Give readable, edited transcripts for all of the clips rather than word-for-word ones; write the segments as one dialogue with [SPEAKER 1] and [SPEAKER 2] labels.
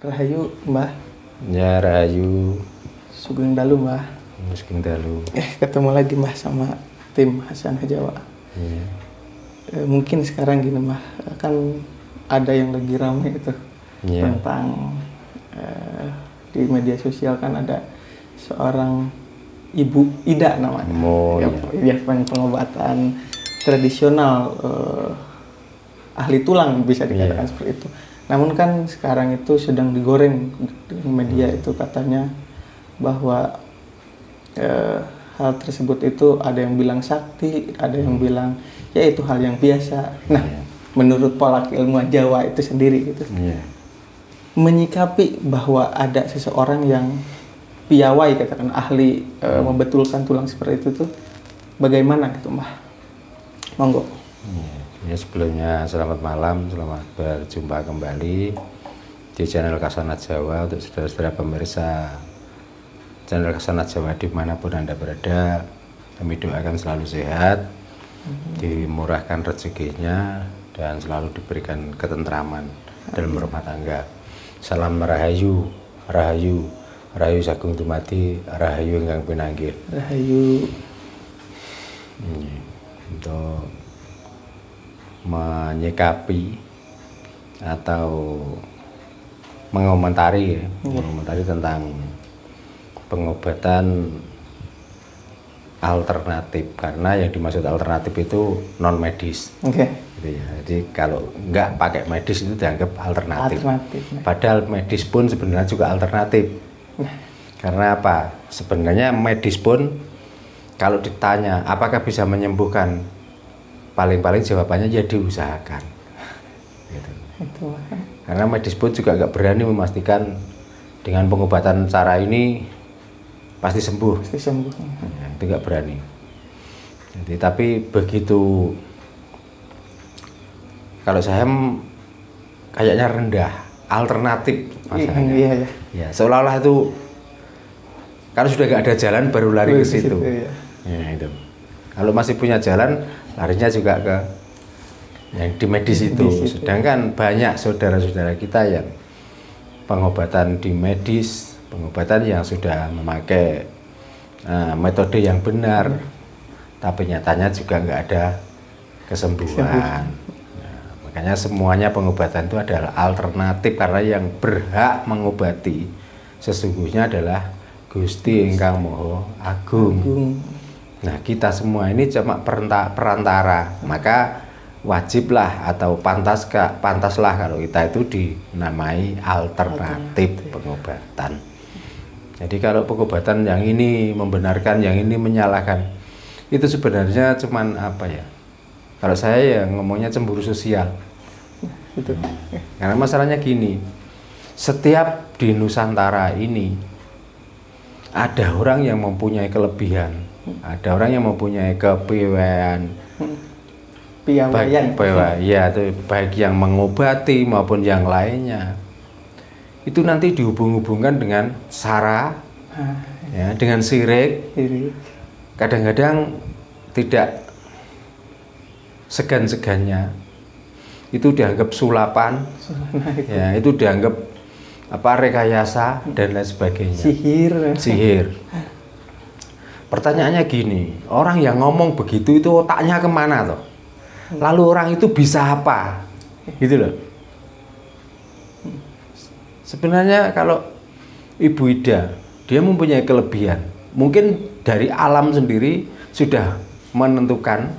[SPEAKER 1] Rahayu, Mbah.
[SPEAKER 2] Ya, Rahayu.
[SPEAKER 1] Sugeng dalu, Mbah.
[SPEAKER 2] Sugeng dalu.
[SPEAKER 1] Ketemu lagi, Mbah, sama tim Hasanah Jawa.
[SPEAKER 2] Iya.
[SPEAKER 1] Mungkin sekarang gini, Mbah, kan ada yang lagi ramai itu tentang di media sosial kan ada seorang Ibu Ida namanya. Ya, pengobatan tradisional, ahli tulang bisa dikatakan seperti itu. Namun kan sekarang itu sedang digoreng di media itu katanya bahwa hal tersebut itu ada yang bilang sakti, ada yang bilang ya itu hal yang biasa. Nah, menurut pola keilmuan Jawa itu sendiri gitu, menyikapi bahwa ada seseorang yang piawai, katakan ahli membetulkan tulang seperti itu tuh bagaimana gitu, Mbah? Monggo.
[SPEAKER 2] Ya, sebelumnya selamat malam, selamat berjumpa kembali di channel Hasanah Jawa untuk saudara-saudara pemirsa channel Hasanah Jawa dimanapun Anda berada. Kami doakan selalu sehat, dimurahkan rezekinya, dan selalu diberikan ketentraman dalam rumah tangga. Salam Rahayu, Rahayu, Rahayu Sagung Dumadi, Rahayu ingkang pinanggih.
[SPEAKER 1] Rahayu.
[SPEAKER 2] Untuk menyikapi atau mengomentari tentang pengobatan alternatif, karena yang dimaksud alternatif itu non medis. Gitu ya. Jadi kalau nggak pakai medis itu dianggap alternatif. Padahal medis pun sebenarnya juga alternatif. Karena apa? Sebenarnya medis pun kalau ditanya apakah bisa menyembuhkan, paling-paling jawabannya ya diusahakan. Gitu. Karena medis pun juga nggak berani memastikan dengan pengobatan cara ini pasti sembuh. Ya, itu nggak berani. Jadi, tapi begitu, kalau saya kayaknya rendah, alternatif masalahnya. Ya, seolah-olah itu kalau sudah nggak ada jalan baru lari ke situ. Ya, itu. Kalau masih punya jalan, larinya juga ke yang di medis itu. Sedangkan banyak saudara-saudara kita yang pengobatan di medis, pengobatan yang sudah memakai metode yang benar, tapi nyatanya juga nggak ada kesembuhan. Nah, makanya semuanya pengobatan itu adalah alternatif, karena yang berhak mengobati sesungguhnya adalah Gusti Ingkang Maha Agung. Nah, kita semua ini cuma perantara, maka wajiblah atau pantaslah kalau kita itu dinamai alternatif pengobatan. Jadi kalau pengobatan yang ini membenarkan, yang ini menyalahkan, itu sebenarnya cuman apa ya? Kalau saya ya ngomongnya cemburu sosial. Karena masalahnya gini, setiap di Nusantara ini ada orang yang mempunyai kelebihan, ada orang yang mempunyai kepiawaian, baik yang mengobati maupun yang lainnya. Itu nanti dihubung-hubungkan dengan sara, ya, dengan sirik. Kadang-kadang tidak segan-segannya itu dianggap sulapan, ya, itu dianggap rekayasa dan lain sebagainya. Sihir. Pertanyaannya gini, orang yang ngomong begitu itu otaknya kemana toh? Lalu orang itu bisa apa? Gitu loh. Sebenarnya kalau Ibu Ida, dia mempunyai kelebihan. Mungkin dari alam sendiri sudah menentukan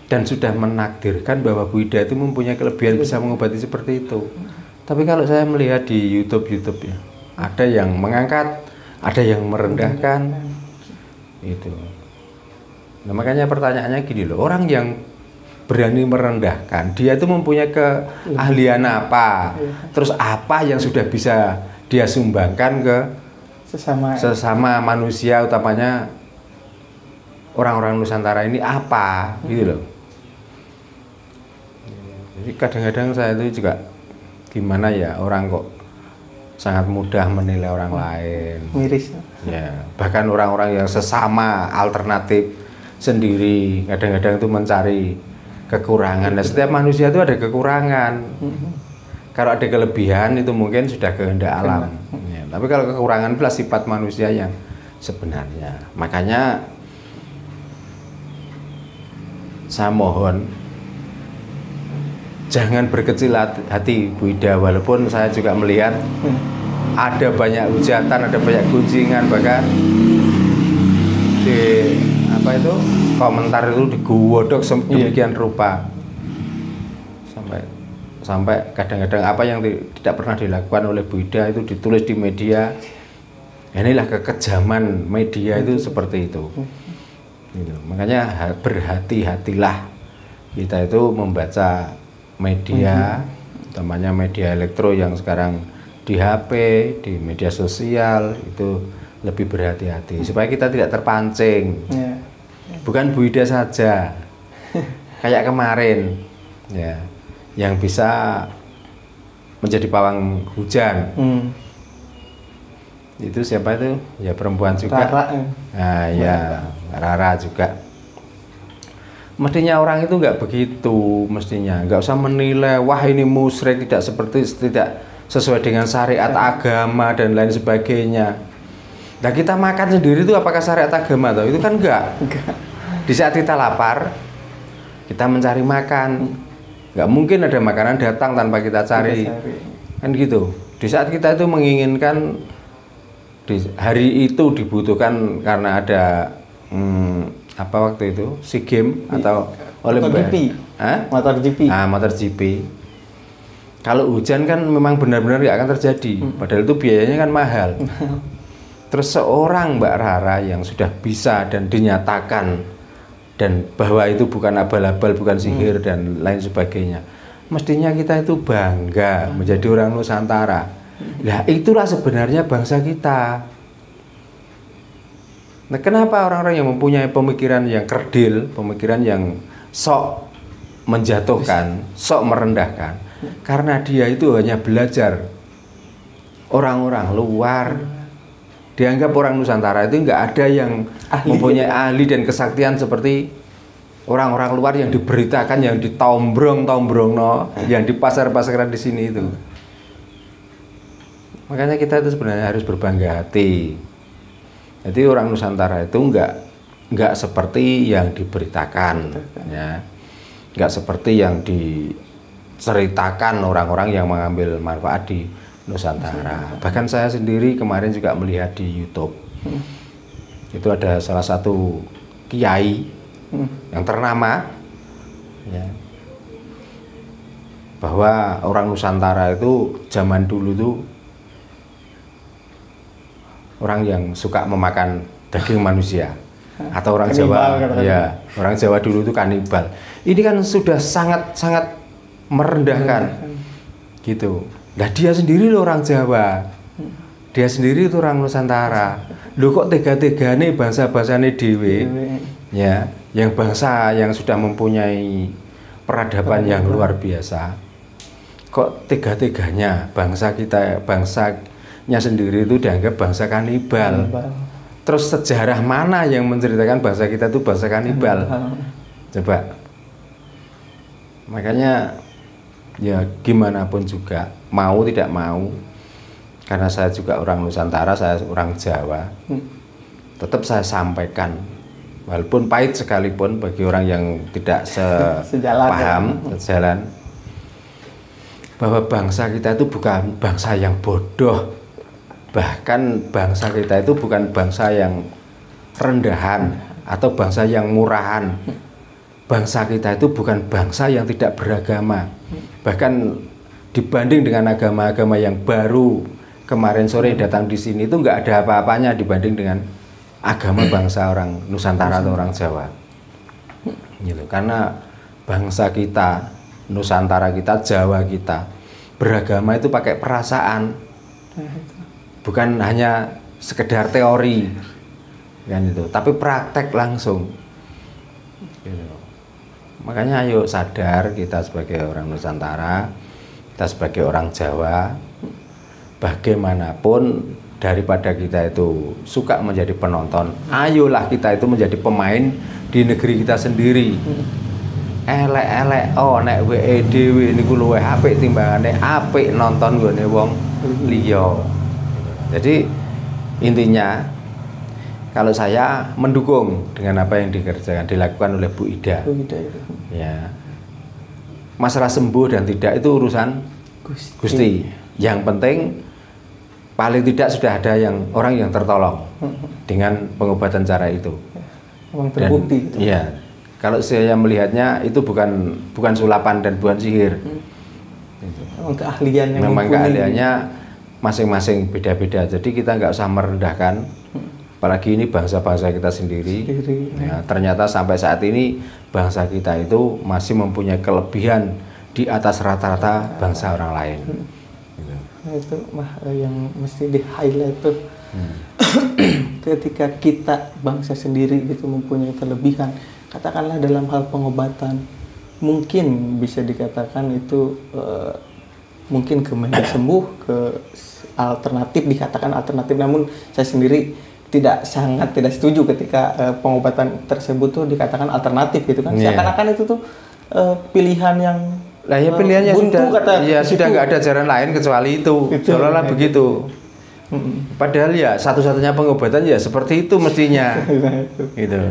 [SPEAKER 2] dan sudah menakdirkan bahwa Bu Ida itu mempunyai kelebihan bisa mengobati seperti itu. Tapi kalau saya melihat di YouTube ya, ada yang mengangkat, ada yang merendahkan, itu. Nah, makanya pertanyaannya gini loh, orang yang berani merendahkan, dia itu mempunyai keahlian apa? Terus apa yang sudah bisa dia sumbangkan ke sesama manusia, utamanya orang-orang Nusantara ini apa? Gitu loh. Jadi kadang-kadang saya itu juga gimana ya, orang kok sangat mudah menilai orang lain.
[SPEAKER 1] Miris.
[SPEAKER 2] Ya, bahkan orang-orang yang sesama alternatif sendiri kadang-kadang itu mencari kekurangan. Nah, setiap manusia itu ada kekurangan. kalau ada kelebihan itu mungkin sudah kehendak alam. Ya, tapi kalau kekurangan adalah sifat manusia yang sebenarnya. Makanya saya mohon jangan berkecil hati Bu Ida, walaupun saya juga melihat ada banyak hujatan, ada banyak gunjingan, bahkan di komentar itu digodok demikian rupa sampai kadang-kadang apa yang tidak pernah dilakukan oleh Bu Ida itu ditulis di media. Inilah kekejaman media itu seperti itu. Gitu. Makanya berhati-hatilah kita itu membaca media, utamanya media elektro yang sekarang di HP, di media sosial itu lebih berhati-hati supaya kita tidak terpancing. Bukan Bu Ida saja, kayak kemarin ya, yang bisa menjadi pawang hujan. Itu siapa itu? Ya perempuan juga.
[SPEAKER 1] Rara.
[SPEAKER 2] Nah ya, Rara juga. Mestinya orang itu nggak begitu, mestinya nggak usah menilai, wah ini musyrik, tidak sesuai dengan syariat agama dan lain sebagainya. Nah kita makan sendiri itu apakah syariat agama atau itu kan enggak. Di saat kita lapar, kita mencari makan, nggak mungkin ada makanan datang tanpa kita cari, kan gitu. Di saat kita itu menginginkan, di hari itu dibutuhkan karena ada apa waktu itu SEA Games atau Olimpiade,
[SPEAKER 1] motor GP.
[SPEAKER 2] Nah, motor GP. Kalau hujan kan memang benar-benar nggak akan terjadi, padahal itu biayanya kan mahal. Terus seorang Mbak Rara yang sudah bisa dan dinyatakan dan bahwa itu bukan abal-abal, bukan sihir dan lain sebagainya, mestinya kita itu bangga menjadi orang Nusantara. Nah itulah sebenarnya bangsa kita. Nah kenapa orang-orang yang mempunyai pemikiran yang kerdil, pemikiran yang sok menjatuhkan, sok merendahkan, karena dia itu hanya belajar orang-orang luar. Dianggap orang Nusantara itu nggak ada yang mempunyai ahli dan kesaktian seperti orang-orang luar yang diberitakan, yang ditombrong-tombrong, yang di pasar-pasaran di sini itu. Makanya kita itu sebenarnya harus berbangga hati. Jadi orang Nusantara itu nggak seperti yang diberitakan, ya, nggak seperti yang diceritakan orang-orang yang mengambil manfaat di Nusantara. Bahkan saya sendiri kemarin juga melihat di YouTube, itu ada salah satu kiai yang ternama, ya, bahwa orang Nusantara itu zaman dulu tuh orang yang suka memakan daging manusia, atau orang kanibal, Jawa, ya, orang Jawa dulu itu kanibal. Ini kan sudah sangat merendahkan, gitu. Nah dia sendiri loh orang Jawa, dia sendiri itu orang Nusantara. Loh kok tega-tegane bangsa-bangsane dewe, ya, yang bangsa yang sudah mempunyai peradaban yang luar biasa, kok tega-teganya bangsa kita, bangsanya sendiri itu dianggap bangsa kanibal. Terus sejarah mana yang menceritakan bangsa kita itu bangsa kanibal? Coba. Makanya ya gimana pun juga, mau tidak mau, karena saya juga orang Nusantara, saya orang Jawa, tetap saya sampaikan, walaupun pahit sekalipun bagi orang yang tidak sepaham, sejalan, bahwa bangsa kita itu bukan bangsa yang bodoh, bahkan bangsa kita itu bukan bangsa yang rendahan atau bangsa yang murahan. Bangsa kita itu bukan bangsa yang tidak beragama. Bahkan dibanding dengan agama-agama yang baru kemarin sore datang di sini itu nggak ada apa-apanya dibanding dengan agama bangsa orang Nusantara atau orang Jawa. Gitu. Karena bangsa kita, Nusantara kita, Jawa kita beragama itu pakai perasaan, bukan hanya sekedar teori, kan itu, tapi praktek langsung. Gitu. Makanya ayo sadar kita sebagai orang Nusantara, kita sebagai orang Jawa, bagaimanapun daripada kita itu suka menjadi penonton, ayolah kita itu menjadi pemain di negeri kita sendiri. elek-elek nek WE dhewe niku luwih apik timbangane apik nonton nggone wong liya. Jadi intinya kalau saya mendukung dengan apa yang dilakukan oleh Bu Ida.
[SPEAKER 1] Bu Ida itu.
[SPEAKER 2] Ya. Masalah sembuh dan tidak itu urusan Gusti. Yang penting paling tidak sudah ada orang yang tertolong dengan pengobatan cara itu.
[SPEAKER 1] Memang terbukti.
[SPEAKER 2] Dan, iya. Kalau saya melihatnya itu bukan sulapan dan bukan sihir.
[SPEAKER 1] Memang keahliannya.
[SPEAKER 2] Memang keahliannya masing-masing beda-beda. Jadi kita nggak usah merendahkan. Apalagi ini bangsa-bangsa kita sendiri. Ya, ternyata sampai saat ini bangsa kita itu masih mempunyai kelebihan di atas rata-rata bangsa orang lain. Gitu.
[SPEAKER 1] Nah, itu yang mesti di-highlight tuh. Ketika kita bangsa sendiri gitu mempunyai kelebihan, katakanlah dalam hal pengobatan, mungkin bisa dikatakan itu mungkin ke media sembuh, ke alternatif, dikatakan alternatif. Namun saya sendiri sangat tidak setuju ketika pengobatan tersebut tuh dikatakan alternatif gitu kan. Seakan-akan itu tuh pilihan yang
[SPEAKER 2] pilihannya sudah nggak ada jalan lain kecuali itu. Seolah-olah begitu. Padahal ya satu-satunya pengobatan ya seperti itu mestinya. Gitu.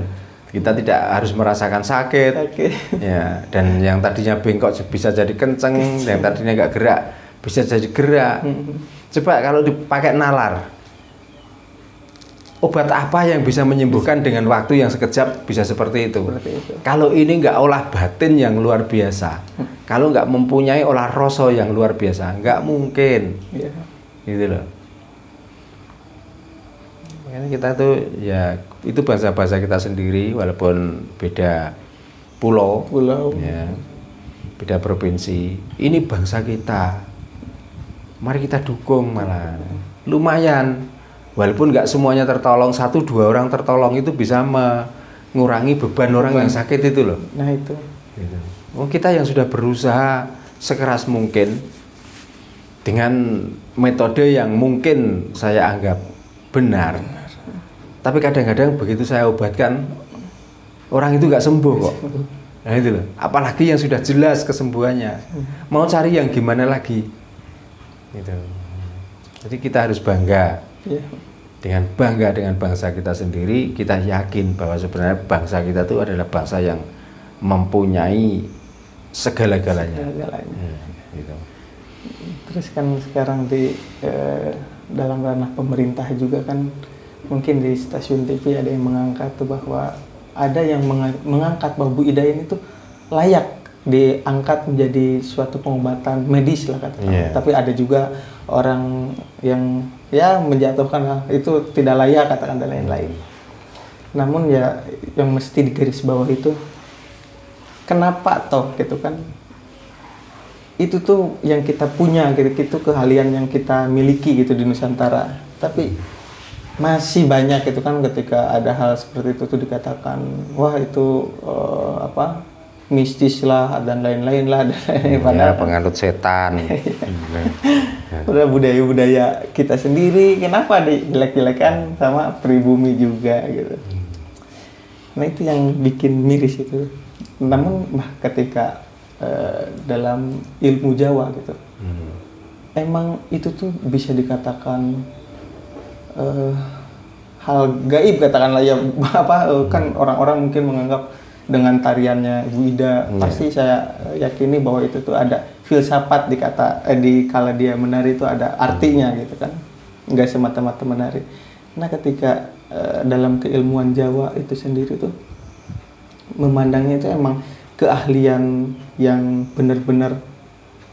[SPEAKER 2] Kita tidak harus merasakan sakit. Ya, dan yang tadinya bengkok bisa jadi kenceng, yang tadinya nggak gerak bisa jadi gerak. Coba kalau dipakai nalar, obat apa yang bisa menyembuhkan dengan waktu yang sekejap bisa seperti itu? Kalau ini nggak olah batin yang luar biasa, kalau nggak mempunyai olah rasa yang luar biasa, nggak mungkin. Gitu loh. Makanya kita tuh ya itu bahasa-bahasa kita sendiri walaupun beda pulau. Ya, beda provinsi. Ini bangsa kita. Mari kita dukung malah. Lumayan. Walaupun nggak semuanya tertolong, 1-2 orang tertolong itu bisa mengurangi beban orang yang sakit itu loh.
[SPEAKER 1] Nah itu.
[SPEAKER 2] Gitu. Kita yang sudah berusaha sekeras mungkin dengan metode yang mungkin saya anggap benar. Tapi kadang-kadang begitu saya obatkan, orang itu nggak sembuh kok. Nah itu loh. Apalagi yang sudah jelas kesembuhannya. Mau cari yang gimana lagi? Gitu. Jadi kita harus bangga. Dengan bangga dengan bangsa kita sendiri, kita yakin bahwa sebenarnya bangsa kita itu adalah bangsa yang mempunyai segala-galanya. Gitu.
[SPEAKER 1] Terus kan sekarang di dalam ranah pemerintah juga kan, mungkin di stasiun TV ada yang mengangkat tuh bahwa ada yang mengangkat bahwa Bu Ida ini tuh layak diangkat menjadi suatu pengobatan medis lah katakan. Tapi ada juga orang yang menjatuhkan itu tidak layak katakan dan lain-lain. Namun ya yang mesti digaris bawah itu kenapa toh gitu kan, itu tuh yang kita punya gitu, itu keahlian yang kita miliki gitu di Nusantara. Tapi masih banyak gitu kan ketika ada hal seperti itu tuh dikatakan wah itu mistis lah dan lain-lain lah,
[SPEAKER 2] padahal penganut setan.
[SPEAKER 1] Udah budaya-budaya kita sendiri kenapa dijelek-jelekan sama pribumi juga gitu. Nah itu yang bikin miris itu. Namun ketika dalam ilmu Jawa gitu, emang itu tuh bisa dikatakan hal gaib katakanlah ya kan orang-orang mungkin menganggap dengan tariannya Bu Ida pasti saya yakini bahwa itu tuh ada filsafat di kala dia menari itu ada artinya gitu kan, nggak semata-mata menari. Nah ketika dalam keilmuan Jawa itu sendiri tuh memandangnya itu emang keahlian yang benar-benar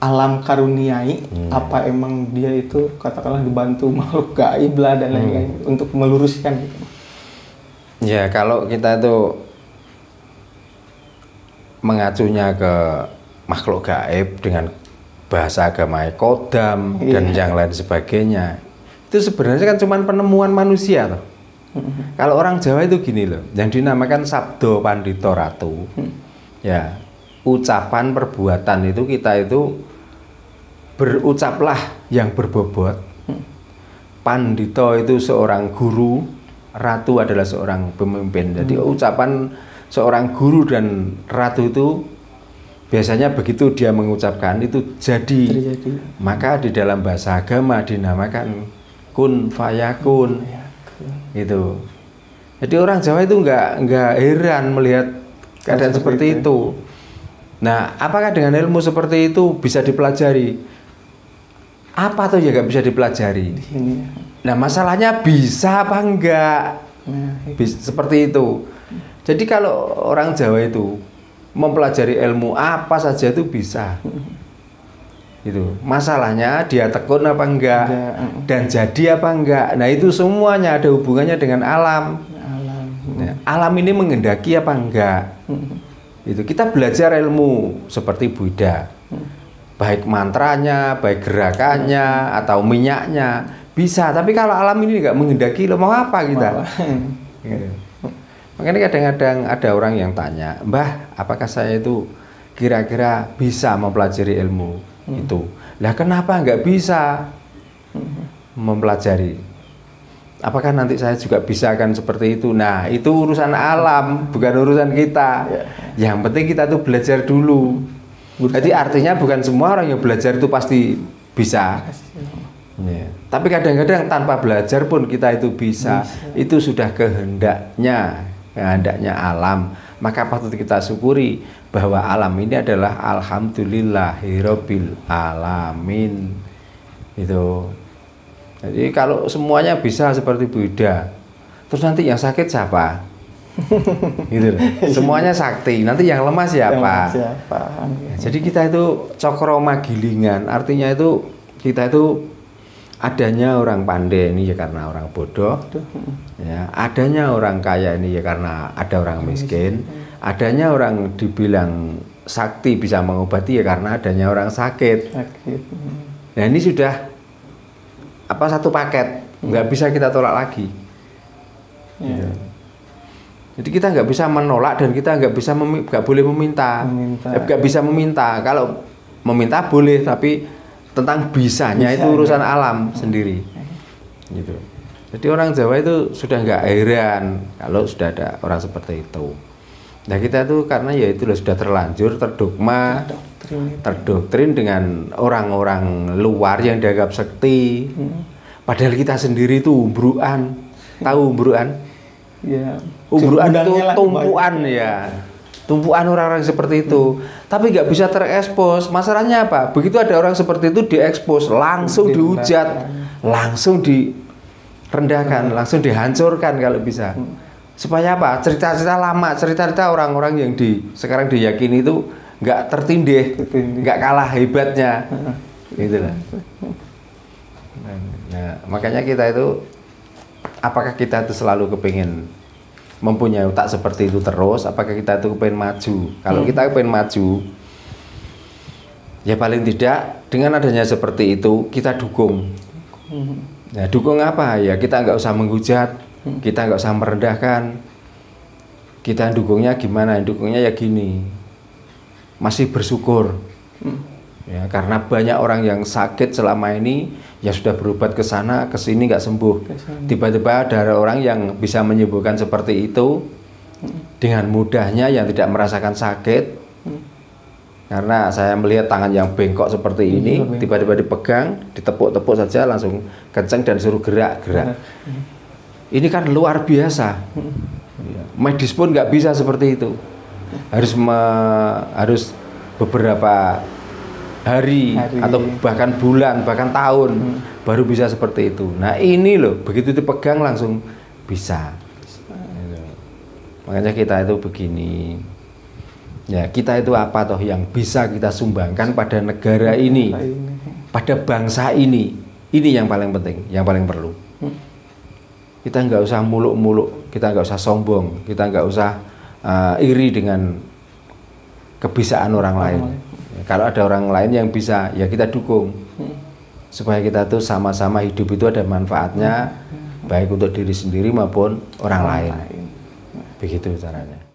[SPEAKER 1] alam karuniai, apa emang dia itu katakanlah dibantu makhluk gaib lah dan lain-lain untuk meluruskan gitu.
[SPEAKER 2] Ya kalau kita itu mengacunya ke makhluk gaib dengan bahasa agama kodam dan yang lain sebagainya, itu sebenarnya kan cuma penemuan manusia loh. Kalau orang Jawa itu gini loh, yang dinamakan Sabdo Pandito Ratu. Ya, ucapan perbuatan itu kita itu berucaplah yang berbobot. Pandito itu seorang guru, ratu adalah seorang pemimpin. Jadi ucapan seorang guru dan ratu itu biasanya begitu dia mengucapkan itu terjadi. Maka di dalam bahasa agama dinamakan kun fayakun. Gitu. Jadi orang Jawa itu nggak heran melihat keadaan seperti itu. Nah, apakah dengan ilmu seperti itu bisa dipelajari? Apa tuh ya nggak bisa dipelajari? Nah, masalahnya bisa apa enggak? Seperti itu. Jadi kalau orang Jawa itu mempelajari ilmu apa saja itu bisa. Itu masalahnya dia tekun apa enggak dan jadi apa enggak. Nah, itu semuanya ada hubungannya dengan alam. Nah, alam ini menghendaki apa enggak. Itu kita belajar ilmu seperti Buddha, baik mantranya, baik gerakannya atau minyaknya bisa. Tapi kalau alam ini enggak menghendaki, lo mau apa kita? Makanya kadang-kadang ada orang yang tanya, Mbah, apakah saya itu kira-kira bisa mempelajari ilmu itu? Lah kenapa nggak bisa mempelajari? Apakah nanti saya juga bisa kan seperti itu? Nah, itu urusan alam, bukan urusan kita. Yang penting kita tuh belajar dulu. Jadi artinya bukan semua orang yang belajar itu pasti bisa. Tapi kadang-kadang tanpa belajar pun kita itu bisa. Itu sudah kehendaknya alam. Maka patut kita syukuri bahwa alam ini adalah alhamdulillahirabbil alamin. Itu. Jadi kalau semuanya bisa seperti Buddha, terus nanti yang sakit siapa? Gitu. Semuanya sakti, nanti yang lemah siapa? Jadi kita itu cokro magilingan, artinya itu kita itu adanya orang pandai ini ya karena orang bodoh, ya, adanya orang kaya ini ya karena ada orang miskin, adanya orang dibilang sakti bisa mengobati ya karena adanya orang sakit. Nah, ini sudah satu paket, nggak bisa kita tolak lagi. Jadi kita nggak bisa menolak dan kita nggak boleh meminta. Nggak bisa meminta. Kalau meminta boleh, tapi tentang bisanya itu urusan alam sendiri. Gitu. Jadi orang Jawa itu sudah nggak heran kalau sudah ada orang seperti itu. Nah, kita tuh karena ya itulah sudah terlanjur terdoktrin dengan orang-orang luar yang dianggap sekti. Padahal kita sendiri itu umbruan. Tahu umbruan?
[SPEAKER 1] Ya.
[SPEAKER 2] Umbruan itu tumpuan ya. Tumpuan orang-orang seperti itu. Tapi nggak bisa terekspos. Masalahnya apa? Begitu ada orang seperti itu diekspos, langsung dihujat, langsung direndahkan, langsung dihancurkan kalau bisa. Supaya apa? Cerita-cerita lama, cerita-cerita orang-orang yang sekarang diyakini itu nggak tertindih, nggak kalah hebatnya, gitulah. Nah, makanya kita itu, apakah kita itu selalu kepingin mempunyai otak seperti itu terus? Apakah kita itu kepingin maju? Kalau kita kepingin maju, ya paling tidak dengan adanya seperti itu kita dukung. Nah, dukung apa? Ya kita nggak usah menghujat, kita nggak usah merendahkan. Kita dukungnya gimana? Dukungnya ya gini. Masih bersyukur ya, karena banyak orang yang sakit selama ini yang sudah berobat ke sana ke sini nggak sembuh. Tiba-tiba ada orang yang bisa menyembuhkan seperti itu dengan mudahnya, yang tidak merasakan sakit. Karena saya melihat tangan yang bengkok seperti ini tiba-tiba dipegang, ditepuk-tepuk saja langsung kenceng dan suruh gerak-gerak. Ini kan luar biasa. Medis pun nggak bisa seperti itu. Harus beberapa hari atau bahkan bulan, bahkan tahun baru bisa seperti itu. Nah, ini loh, begitu dipegang langsung bisa. Makanya kita itu begini. Ya, kita itu apa toh yang bisa kita sumbangkan pada negara ini, pada bangsa ini. Ini yang paling penting, yang paling perlu. Kita nggak usah muluk-muluk, kita nggak usah sombong, kita nggak usah iri dengan kebisaan orang lain. Kalau ada orang lain yang bisa, ya kita dukung. Supaya kita tuh sama-sama hidup itu ada manfaatnya, baik untuk diri sendiri maupun orang lain. Begitu caranya.